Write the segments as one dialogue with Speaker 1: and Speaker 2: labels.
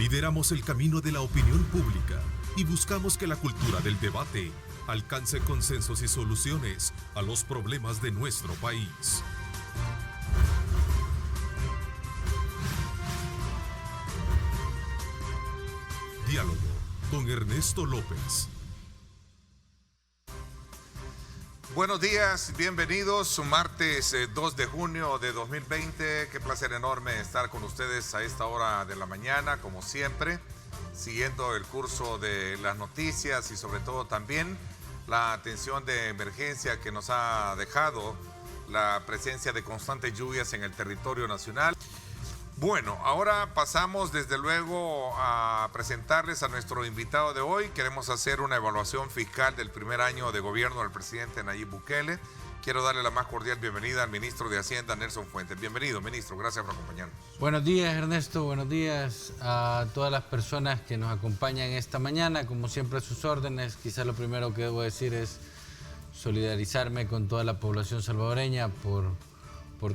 Speaker 1: Lideramos el camino de la opinión pública y buscamos que la cultura del debate alcance consensos y soluciones a los problemas de nuestro país. Diálogo con Ernesto López.
Speaker 2: Buenos días, bienvenidos. Un martes 2 de junio de 2020. Qué placer enorme estar con ustedes a esta hora de la mañana, como siempre, siguiendo el curso de las noticias y sobre todo también la atención de emergencia que nos ha dejado la presencia de constantes lluvias en el territorio nacional. Bueno, ahora pasamos desde luego a presentarles a nuestro invitado de hoy. Queremos hacer una evaluación fiscal del primer año de gobierno del presidente Nayib Bukele. Quiero darle la más cordial bienvenida al ministro de Hacienda, Nelson Fuentes. Bienvenido, ministro. Gracias por acompañarnos.
Speaker 3: Buenos días, Ernesto. Buenos días a todas las personas que nos acompañan esta mañana. Como siempre, a sus órdenes. Quizás lo primero que debo decir es solidarizarme con toda la población salvadoreña por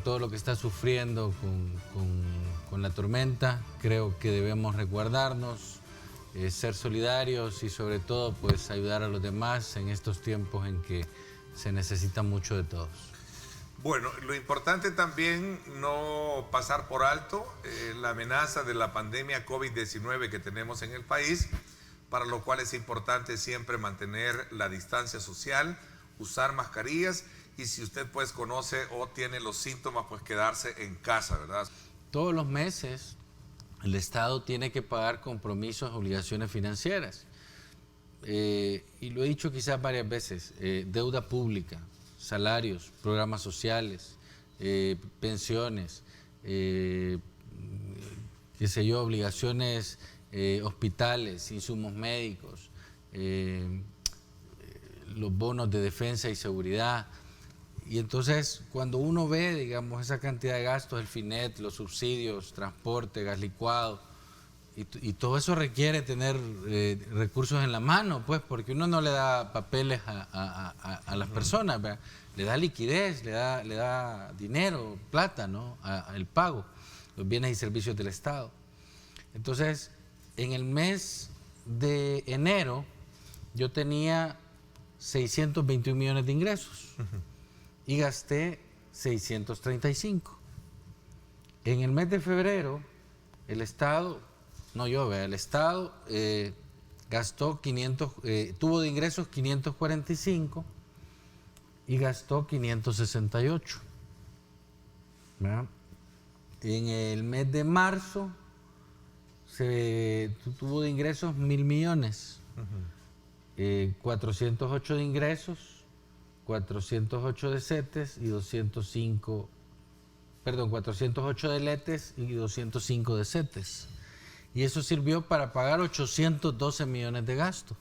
Speaker 3: todo lo que está sufriendo con la tormenta. Creo que debemos resguardarnos, ser solidarios y sobre todo pues ayudar a los demás en estos tiempos en que se necesita mucho de todos.
Speaker 2: Bueno, lo importante también no pasar por alto la amenaza de la pandemia COVID-19 que tenemos en el país, para lo cual es importante siempre mantener la distancia social, usar mascarillas y si usted pues conoce o tiene los síntomas, pues quedarse en casa, ¿verdad?
Speaker 3: Todos los meses el Estado tiene que pagar compromisos, obligaciones financieras. Y lo he dicho quizás varias veces, deuda pública, salarios, programas sociales, pensiones, qué sé yo, obligaciones, hospitales, insumos médicos, los bonos de defensa y seguridad. Y entonces, cuando uno ve, digamos, esa cantidad de gastos, el FINET, los subsidios, transporte, gas licuado, y todo eso requiere tener recursos en la mano, pues, porque uno no le da papeles a las personas, ¿verdad? Le da liquidez, le da dinero, plata, ¿no? El pago, los bienes y servicios del Estado. Entonces, en el mes de enero, yo tenía 621 millones de ingresos. Y gasté 635. En el mes de febrero, el Estado gastó tuvo de ingresos 545 y gastó 568. ¿Verdad? En el mes de marzo se tuvo de ingresos 1.000 millones, 408 de ingresos, 408 de CETES y 408 de LETES y 205 de CETES. Y eso sirvió para pagar 812 millones de gastos.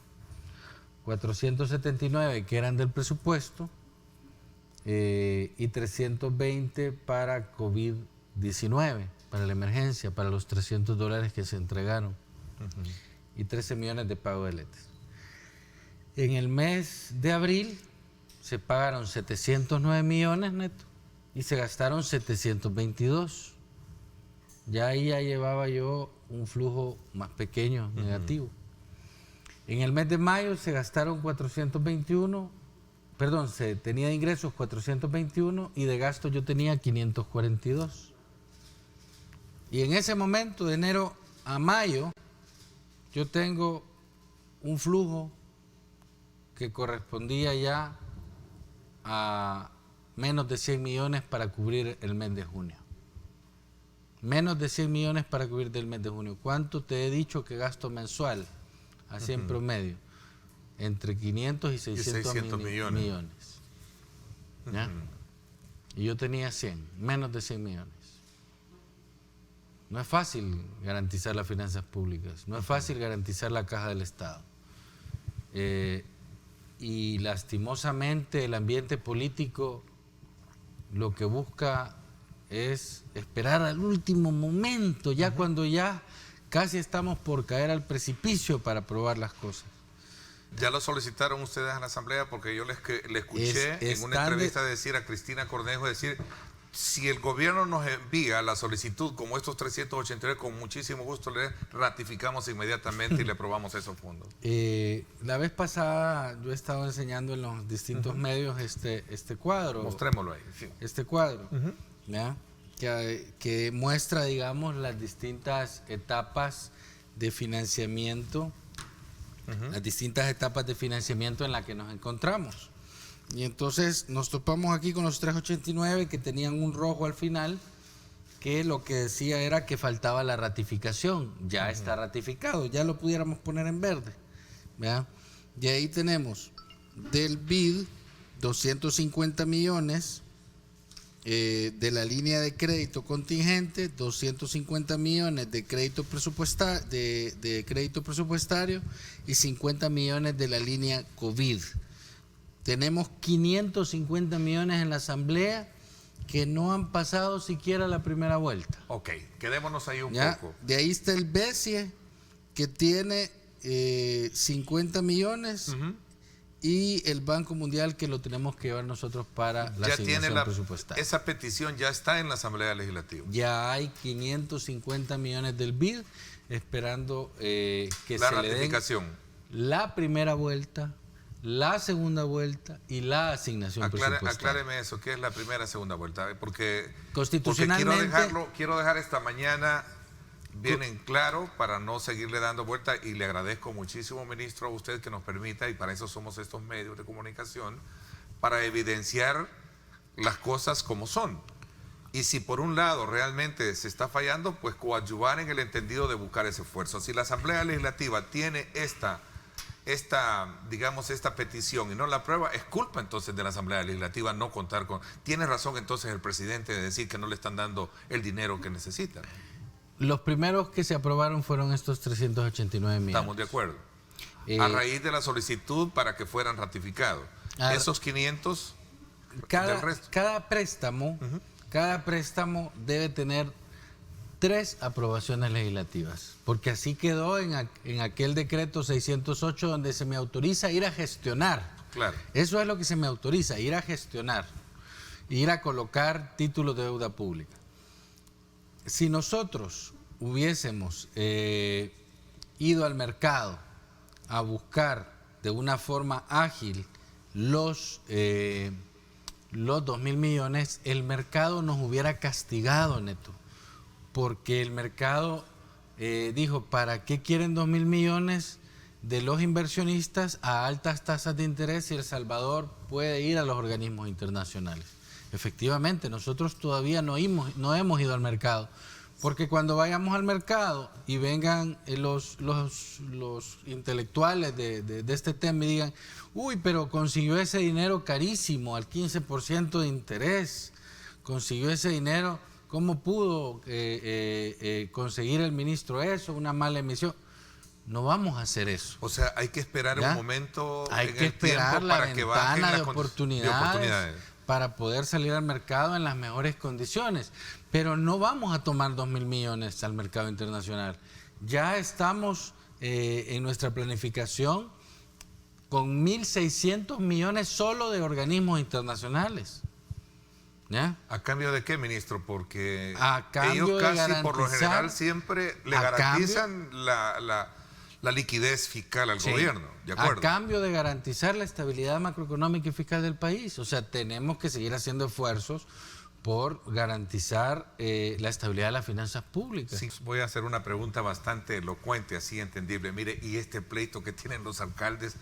Speaker 3: 479 que eran del presupuesto y 320 para COVID-19, para la emergencia, para los $300 que se entregaron. Y 13 millones de pago de LETES. En el mes de abril se pagaron 709 millones neto y se gastaron 722. Ya ahí llevaba yo un flujo más pequeño, negativo. En el mes de mayo se gastaron 421, se tenía de ingresos 421 y de gastos yo tenía 542. Y en ese momento, de enero a mayo, yo tengo un flujo que correspondía ya a menos de 100 millones para cubrir el mes de junio. Menos de 100 millones para cubrir del mes de junio. ¿Cuánto te he dicho que gasto mensual? Así en promedio. Entre 500 y 600 millones. ¿Ya? Y yo tenía 100, menos de 100 millones. No es fácil garantizar las finanzas públicas. No es fácil garantizar la caja del Estado. Y lastimosamente el ambiente político lo que busca es esperar al último momento, ya cuando ya casi estamos por caer al precipicio para aprobar las cosas.
Speaker 2: ¿Ya lo solicitaron ustedes a la Asamblea? Porque yo le escuché en una entrevista decir a Cristina Cornejo, decir, si el gobierno nos envía la solicitud como estos 389, con muchísimo gusto le ratificamos inmediatamente y le aprobamos esos fondos.
Speaker 3: La vez pasada yo he estado enseñando en los distintos medios este cuadro.
Speaker 2: Mostrémoslo ahí. Sí.
Speaker 3: Este cuadro, ¿ya? Que muestra, digamos, las distintas etapas de financiamiento, las distintas etapas de financiamiento en las que nos encontramos. Y entonces nos topamos aquí con los 389 que tenían un rojo al final, que lo que decía era que faltaba la ratificación. Ya está ratificado, ya lo pudiéramos poner en verde, ¿verdad? Y ahí tenemos del BID 250 millones, de la línea de crédito contingente 250 millones de crédito presupuestario y 50 millones de la línea COVID. Tenemos 550 millones en la asamblea que no han pasado siquiera la primera vuelta.
Speaker 2: Ok, quedémonos ahí un poco.
Speaker 3: De ahí está el BESIE, que tiene 50 millones, y el Banco Mundial, que lo tenemos que llevar nosotros para la asignación presupuestaria.
Speaker 2: Esa petición ya está en la Asamblea Legislativa.
Speaker 3: Ya hay 550 millones del BID esperando que se le den la primera vuelta, la segunda vuelta y la asignación presupuestaria.
Speaker 2: Acláreme eso, ¿qué es la primera y segunda vuelta? Porque
Speaker 3: constitucionalmente
Speaker 2: quiero dejar esta mañana bien en claro para no seguirle dando vuelta, y le agradezco muchísimo, ministro, a usted que nos permita, y para eso somos estos medios de comunicación, para evidenciar las cosas como son. Y si por un lado realmente se está fallando, pues coadyuvar en el entendido de buscar ese esfuerzo. Si la Asamblea Legislativa tiene esta petición y no la aprueba, es culpa entonces de la Asamblea Legislativa no contar con... Tiene razón entonces el presidente de decir que no le están dando el dinero que necesitan.
Speaker 3: Los primeros que se aprobaron fueron estos 389 millones.
Speaker 2: Estamos de acuerdo. A raíz de la solicitud para que fueran ratificados. Esos 500 del resto.
Speaker 3: Cada préstamo debe tener 3 aprobaciones legislativas, porque así quedó en aquel decreto 608, donde se me autoriza ir a gestionar.
Speaker 2: Claro.
Speaker 3: Eso es lo que se me autoriza, ir a gestionar, ir a colocar títulos de deuda pública. Si nosotros hubiésemos ido al mercado a buscar de una forma ágil los 2.000 millones, el mercado nos hubiera castigado, Neto, porque el mercado dijo, ¿para qué quieren 2.000 millones de los inversionistas a altas tasas de interés si El Salvador puede ir a los organismos internacionales? Efectivamente, nosotros todavía no hemos ido al mercado, porque cuando vayamos al mercado y vengan los intelectuales de este tema y digan, uy, pero consiguió ese dinero carísimo, al 15% de interés, consiguió ese dinero, ¿cómo pudo conseguir el ministro eso? Una mala emisión. No vamos a hacer eso.
Speaker 2: O sea, hay que esperar un momento
Speaker 3: hay que esperar la
Speaker 2: para que bajen
Speaker 3: ventana
Speaker 2: las
Speaker 3: de oportunidades para poder salir al mercado en las mejores condiciones. Pero no vamos a tomar 2.000 millones al mercado internacional. Ya estamos en nuestra planificación con 1.600 millones solo de organismos internacionales. ¿Ya?
Speaker 2: ¿A cambio de qué, ministro? Porque
Speaker 3: ellos
Speaker 2: casi por lo general siempre le garantizan la liquidez fiscal al gobierno, ¿de acuerdo?
Speaker 3: A cambio de garantizar la estabilidad macroeconómica y fiscal del país. O sea, tenemos que seguir haciendo esfuerzos por garantizar la estabilidad de las finanzas públicas.
Speaker 2: Sí, voy a hacer una pregunta bastante elocuente, así entendible. Mire, y este pleito que tienen los alcaldes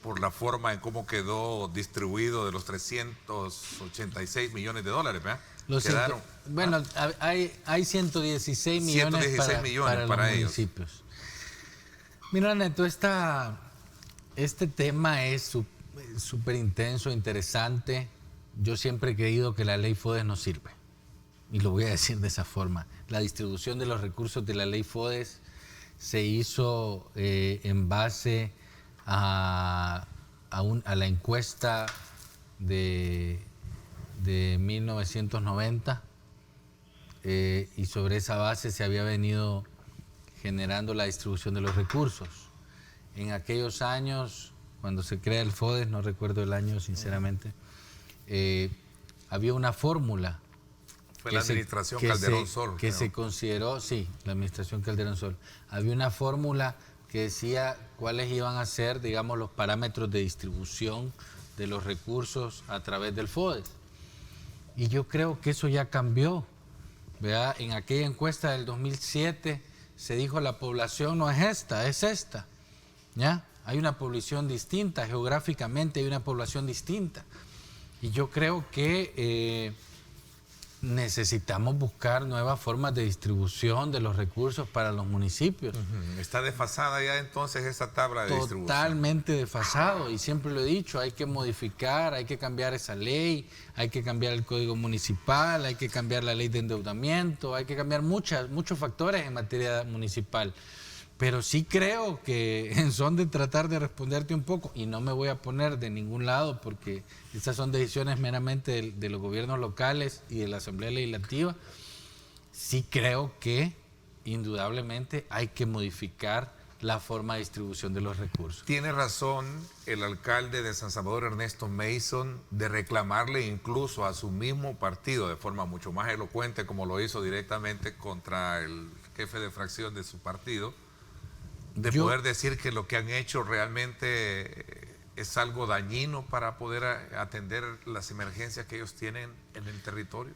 Speaker 2: por la forma en cómo quedó distribuido de los 386 millones de dólares, ¿verdad?
Speaker 3: Bueno, hay 116 millones, para los municipios. Mira, Neto, este tema es súper intenso, interesante. Yo siempre he creído que la ley FODES no sirve, y lo voy a decir de esa forma. La distribución de los recursos de la ley FODES se hizo en base a la encuesta de 1990, y sobre esa base se había venido generando la distribución de los recursos. En aquellos años, cuando se crea el FODES, no recuerdo el año sinceramente, había una fórmula
Speaker 2: Fue la administración Calderón Sol.
Speaker 3: Que se consideró, sí, la administración Calderón Sol. Había una fórmula que decía cuáles iban a ser, digamos, los parámetros de distribución de los recursos a través del FODES. Y yo creo que eso ya cambió. ¿Verdad? En aquella encuesta del 2007 se dijo la población no es esta, es esta. ¿Ya? Hay una población distinta, geográficamente hay una población distinta. Y yo creo que necesitamos buscar nuevas formas de distribución de los recursos para los municipios.
Speaker 2: ¿Está desfasada ya entonces esa tabla de distribución?
Speaker 3: Totalmente desfasado, y siempre lo he dicho, hay que modificar, hay que cambiar esa ley, hay que cambiar el código municipal, hay que cambiar la ley de endeudamiento, hay que cambiar muchos factores en materia municipal. Pero sí creo que en son de tratar de responderte un poco, y no me voy a poner de ningún lado porque esas son decisiones meramente de los gobiernos locales y de la Asamblea Legislativa, sí creo que indudablemente hay que modificar la forma de distribución de los recursos.
Speaker 2: Tiene razón el alcalde de San Salvador, Ernesto Mason, de reclamarle incluso a su mismo partido de forma mucho más elocuente, como lo hizo directamente contra el jefe de fracción de su partido, de poder decir que lo que han hecho realmente es algo dañino para poder atender las emergencias que ellos tienen en el territorio.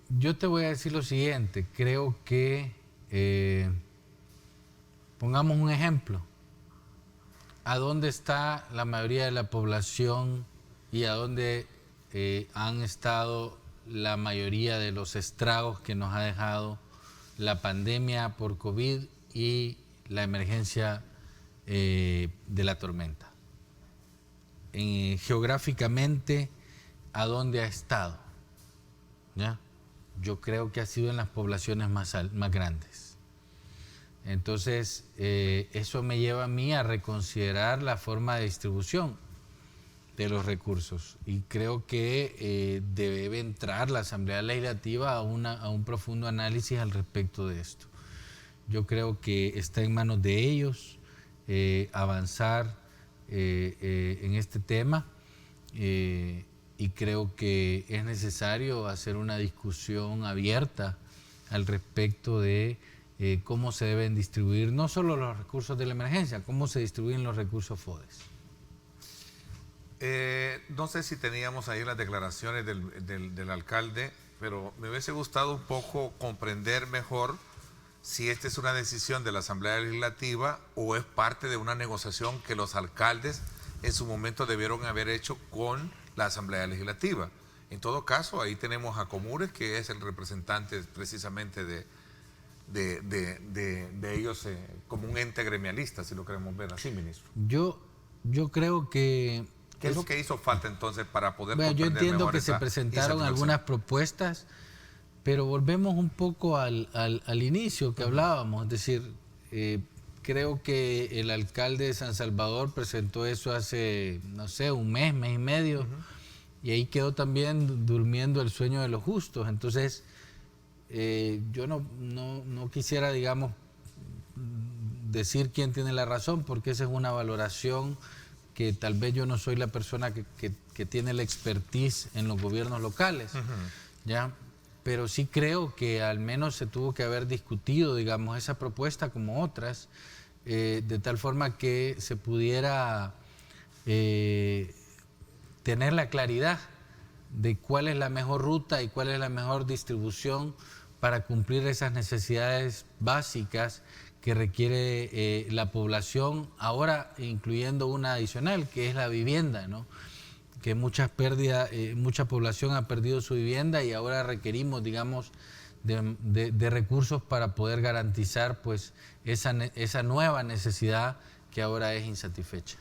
Speaker 3: Yo te voy a decir lo siguiente, creo que, pongamos un ejemplo, ¿a dónde está la mayoría de la población y a dónde han estado la mayoría de los estragos que nos ha dejado la pandemia por COVID y la emergencia de la tormenta? Geográficamente, ¿a dónde ha estado? ¿Ya? Yo creo que ha sido en las poblaciones más grandes. Entonces, eso me lleva a mí a reconsiderar la forma de distribución de los recursos, y creo que debe entrar la Asamblea Legislativa a un profundo análisis al respecto de esto. Yo creo que está en manos de ellos avanzar en este tema, y creo que es necesario hacer una discusión abierta al respecto de cómo se deben distribuir no solo los recursos de la emergencia, cómo se distribuyen los recursos FODES.
Speaker 2: No sé si teníamos ahí las declaraciones del alcalde, pero me hubiese gustado un poco comprender mejor si esta es una decisión de la Asamblea Legislativa o es parte de una negociación que los alcaldes en su momento debieron haber hecho con la Asamblea Legislativa. En todo caso, ahí tenemos a Comures, que es el representante precisamente de ellos como un ente gremialista, si lo queremos ver así, ministro.
Speaker 3: Yo creo que...
Speaker 2: ¿Qué es lo que hizo falta entonces para poder
Speaker 3: comprender mejor? Yo entiendo que se presentaron algunas propuestas, pero volvemos un poco al inicio que hablábamos, es decir, creo que el alcalde de San Salvador presentó eso hace, no sé, un mes y medio, y ahí quedó también durmiendo el sueño de los justos. Entonces, yo no quisiera, digamos, decir quién tiene la razón, porque esa es una valoración que tal vez yo no soy la persona que tiene la expertise en los gobiernos locales, ¿ya? Pero sí creo que al menos se tuvo que haber discutido, digamos, esa propuesta como otras, de tal forma que se pudiera tener la claridad de cuál es la mejor ruta y cuál es la mejor distribución para cumplir esas necesidades básicas que requiere la población, ahora incluyendo una adicional, que es la vivienda, ¿no? Que mucha población ha perdido su vivienda y ahora requerimos, digamos, de recursos para poder garantizar pues esa nueva necesidad que ahora es insatisfecha.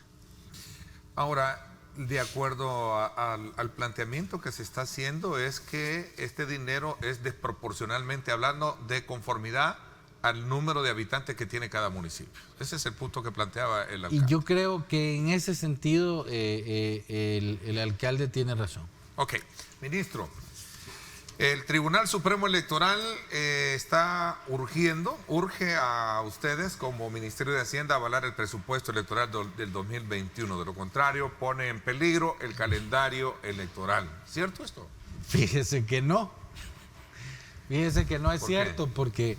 Speaker 2: Ahora, de acuerdo al planteamiento que se está haciendo, es que este dinero es desproporcionalmente hablando de conformidad al número de habitantes que tiene cada municipio. Ese es el punto que planteaba el alcalde.
Speaker 3: Y yo creo que en ese sentido el alcalde tiene razón.
Speaker 2: Ok, ministro, el Tribunal Supremo Electoral urge a ustedes como Ministerio de Hacienda a avalar el presupuesto electoral del 2021. De lo contrario, pone en peligro el calendario electoral. ¿Cierto esto?
Speaker 3: Fíjese que no. Fíjese que no es
Speaker 2: ¿Por
Speaker 3: cierto, porque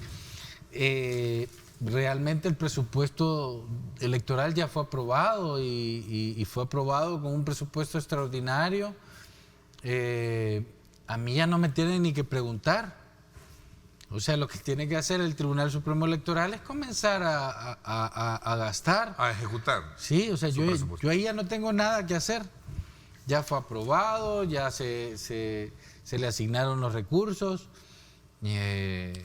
Speaker 3: realmente el presupuesto electoral ya fue aprobado y fue aprobado con un presupuesto extraordinario. A mí ya no me tienen ni que preguntar. O sea, lo que tiene que hacer el Tribunal Supremo Electoral es comenzar a gastar.
Speaker 2: A ejecutar.
Speaker 3: Sí, o sea, yo ahí ya no tengo nada que hacer. Ya fue aprobado, ya se le asignaron los recursos.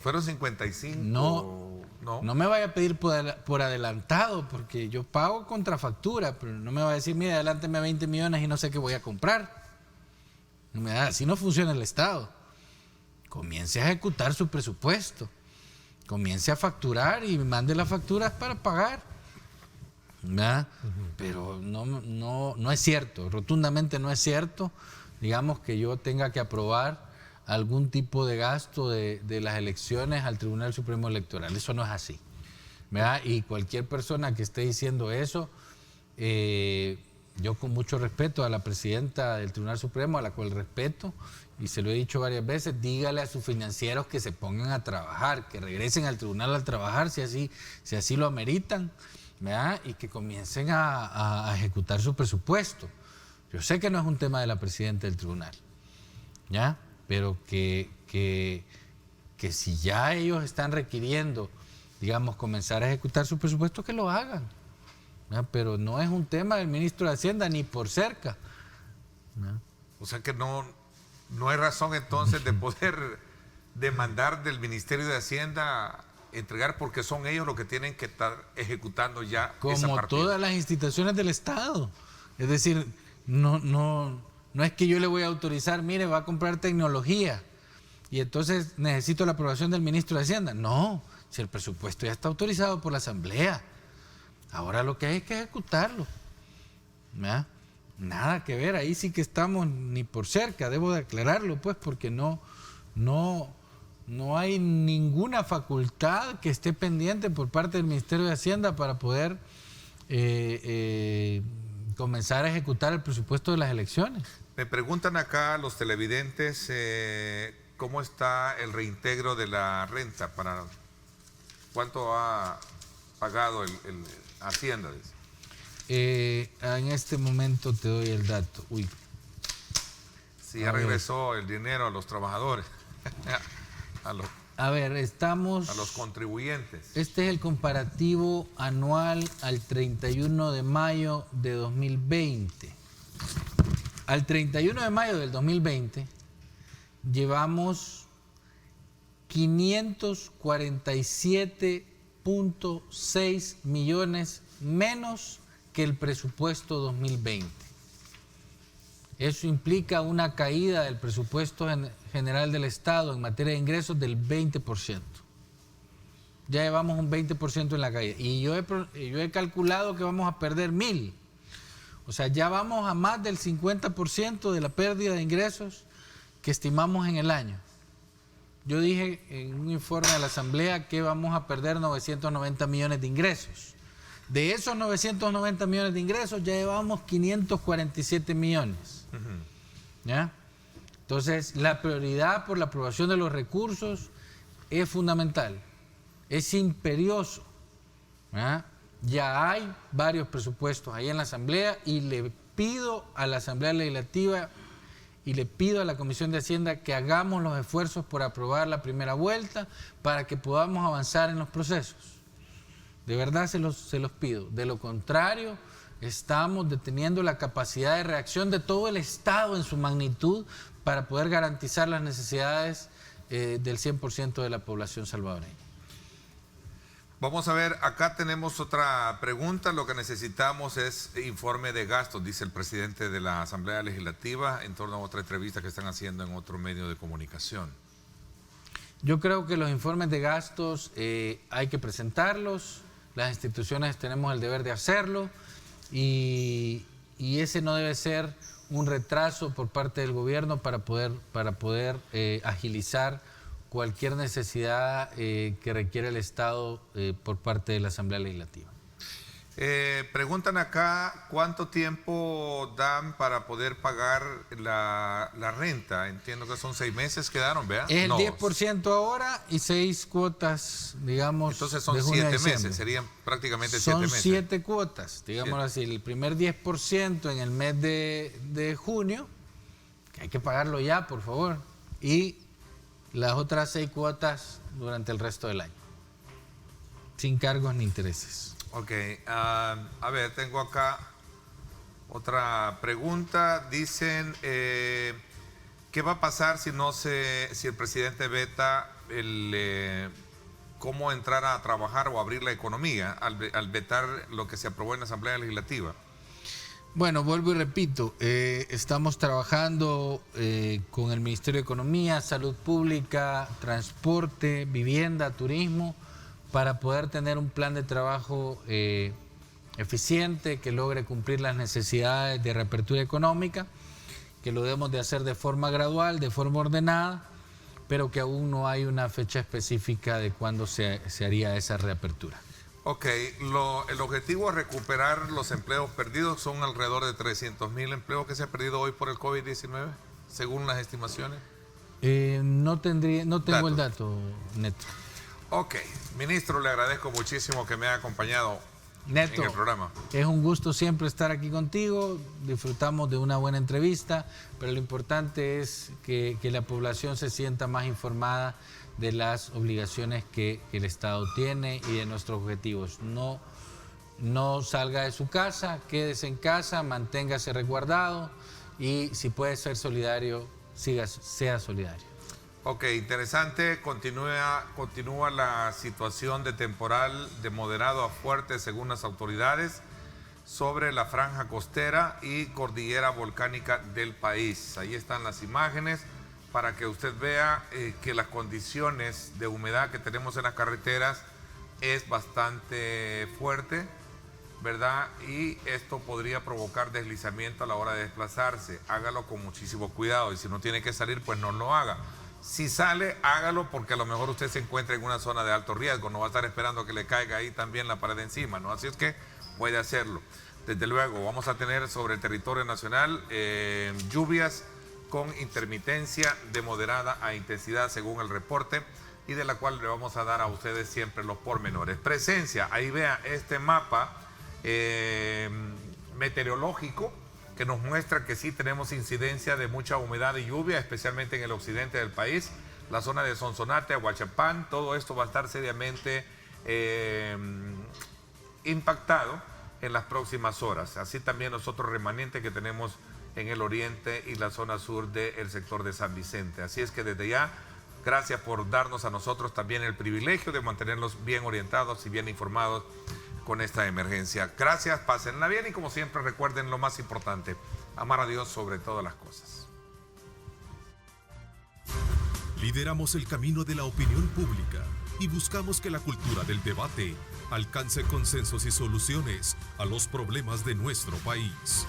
Speaker 2: ¿Fueron 55?
Speaker 3: No me vaya a pedir por adelantado, porque yo pago contrafactura, pero no me va a decir, mire, adelánteme 20 millones y no sé qué voy a comprar. Así no funciona el Estado. Comience a ejecutar su presupuesto, comience a facturar y mande las facturas para pagar. ¿Verdad? Pero no es cierto, rotundamente no es cierto, digamos, que yo tenga que aprobar algún tipo de gasto de las elecciones al Tribunal Supremo Electoral. Eso no es así, ¿verdad? Y cualquier persona que esté diciendo eso, yo con mucho respeto a la presidenta del Tribunal Supremo, a la cual respeto, y se lo he dicho varias veces, dígale a sus financieros que se pongan a trabajar, que regresen al tribunal a trabajar si así lo ameritan, ¿verdad? Y que comiencen a ejecutar su presupuesto. Yo sé que no es un tema de la presidenta del tribunal, ¿ya? Pero que si ya ellos están requiriendo, digamos, comenzar a ejecutar su presupuesto, que lo hagan, ¿ya? Pero no es un tema del ministro de Hacienda ni por cerca, ¿ya?
Speaker 2: O sea que no hay razón entonces de poder demandar del Ministerio de Hacienda entregar, porque son ellos los que tienen que estar ejecutando ya esa partida.
Speaker 3: Como todas las instituciones del Estado. Es decir, no es que yo le voy a autorizar, mire, va a comprar tecnología y entonces necesito la aprobación del ministro de Hacienda. No, si el presupuesto ya está autorizado por la Asamblea, ahora lo que hay es que ejecutarlo, ¿verdad? Nada que ver, ahí sí que estamos ni por cerca, debo de aclararlo, pues, porque no hay ninguna facultad que esté pendiente por parte del Ministerio de Hacienda para poder comenzar a ejecutar el presupuesto de las elecciones.
Speaker 2: Me preguntan acá los televidentes cómo está el reintegro de la renta, para cuánto ha pagado el Hacienda.
Speaker 3: En este momento te doy el dato.
Speaker 2: Si ya regresó el dinero a los trabajadores,
Speaker 3: a ver, estamos...
Speaker 2: a los contribuyentes.
Speaker 3: Este es el comparativo anual al 31 de mayo de 2020. Al 31 de mayo del 2020 llevamos 547.6 millones menos que el presupuesto 2020. Eso implica una caída del presupuesto general del Estado en materia de ingresos del 20%. Ya llevamos un 20% en la caída. Y yo he calculado que vamos a perder 1.000. O sea, ya vamos a más del 50% de la pérdida de ingresos que estimamos en el año. Yo dije en un informe a la Asamblea que vamos a perder 990 millones de ingresos. De esos 990 millones de ingresos ya llevamos 547 millones. ¿Ya? Entonces, la prioridad por la aprobación de los recursos es fundamental, es imperioso. ¿Ya? Ya hay varios presupuestos ahí en la Asamblea y le pido a la Asamblea Legislativa y le pido a la Comisión de Hacienda que hagamos los esfuerzos por aprobar la primera vuelta para que podamos avanzar en los procesos. De verdad se los pido. De lo contrario, estamos deteniendo la capacidad de reacción de todo el Estado en su magnitud para poder garantizar las necesidades del 100% de la población salvadoreña.
Speaker 2: Vamos a ver, acá tenemos otra pregunta. Lo que necesitamos es informe de gastos, dice el presidente de la Asamblea Legislativa, en torno a otra entrevista que están haciendo en otro medio de comunicación.
Speaker 3: Yo creo que los informes de gastos hay que presentarlos. Las instituciones tenemos el deber de hacerlo y ese no debe ser un retraso por parte del gobierno para poder agilizar cualquier necesidad que requiere el Estado por parte de la Asamblea Legislativa.
Speaker 2: Preguntan acá cuánto tiempo dan para poder pagar la renta. Entiendo que son 6 meses quedaron, ¿vea?
Speaker 3: Es el
Speaker 2: No.
Speaker 3: 10% ahora y 6 cuotas, digamos.
Speaker 2: Entonces son
Speaker 3: de junio a
Speaker 2: 7
Speaker 3: diciembre.
Speaker 2: meses, serían prácticamente 7
Speaker 3: Son
Speaker 2: meses.
Speaker 3: 7 cuotas, digámoslo así. El primer 10% en el mes de junio, que hay que pagarlo ya, por favor. Y las otras 6 cuotas durante el resto del año. Sin cargos ni intereses.
Speaker 2: Ok, a ver, tengo acá otra pregunta. Dicen, ¿qué va a pasar si el presidente veta cómo entrar a trabajar o abrir la economía al vetar lo que se aprobó en la Asamblea Legislativa?
Speaker 3: Bueno, vuelvo y repito, estamos trabajando con el Ministerio de Economía, Salud Pública, Transporte, Vivienda, Turismo, para poder tener un plan de trabajo eficiente que logre cumplir las necesidades de reapertura económica, que lo debemos de hacer de forma gradual, de forma ordenada, pero que aún no hay una fecha específica de cuándo se haría esa reapertura.
Speaker 2: Ok, el objetivo es recuperar los empleos perdidos. Son alrededor de 300,000 empleos que se han perdido hoy por el COVID-19, según las estimaciones.
Speaker 3: No tengo el dato neto.
Speaker 2: Ok, ministro, le agradezco muchísimo que me haya acompañado
Speaker 3: Neto,
Speaker 2: en el programa.
Speaker 3: Es un gusto siempre estar aquí contigo, disfrutamos de una buena entrevista, pero lo importante es que la población se sienta más informada de las obligaciones que el Estado tiene y de nuestros objetivos. No salga de su casa, quédese en casa, manténgase resguardado y si puede ser solidario, sea solidario.
Speaker 2: Ok, interesante. Continúa la situación de temporal de moderado a fuerte según las autoridades sobre la franja costera y cordillera volcánica del país. Ahí están las imágenes para que usted vea que las condiciones de humedad que tenemos en las carreteras es bastante fuerte, ¿verdad? Y esto podría provocar deslizamiento a la hora de desplazarse. Hágalo con muchísimo cuidado y si no tiene que salir, pues no lo haga. Si sale, hágalo porque a lo mejor usted se encuentra en una zona de alto riesgo, no va a estar esperando que le caiga ahí también la pared encima, ¿no? Así es que puede hacerlo. Desde luego, vamos a tener sobre el territorio nacional lluvias con intermitencia de moderada a intensidad según el reporte y de la cual le vamos a dar a ustedes siempre los pormenores. Presencia, ahí vea este mapa meteorológico que nos muestra que sí tenemos incidencia de mucha humedad y lluvia, especialmente en el occidente del país, la zona de Sonsonate, Aguachapán, todo esto va a estar seriamente impactado en las próximas horas. Así también los otros remanentes que tenemos en el oriente y la zona sur del sector de San Vicente. Así es que desde ya, gracias por darnos a nosotros también el privilegio de mantenerlos bien orientados y bien informados con esta emergencia. Gracias, pásenla bien y como siempre recuerden lo más importante, amar a Dios sobre todas las cosas.
Speaker 1: Lideramos el camino de la opinión pública y buscamos que la cultura del debate alcance consensos y soluciones a los problemas de nuestro país.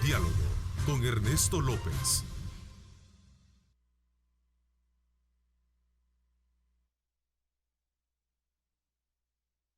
Speaker 1: Diálogo con Ernesto López.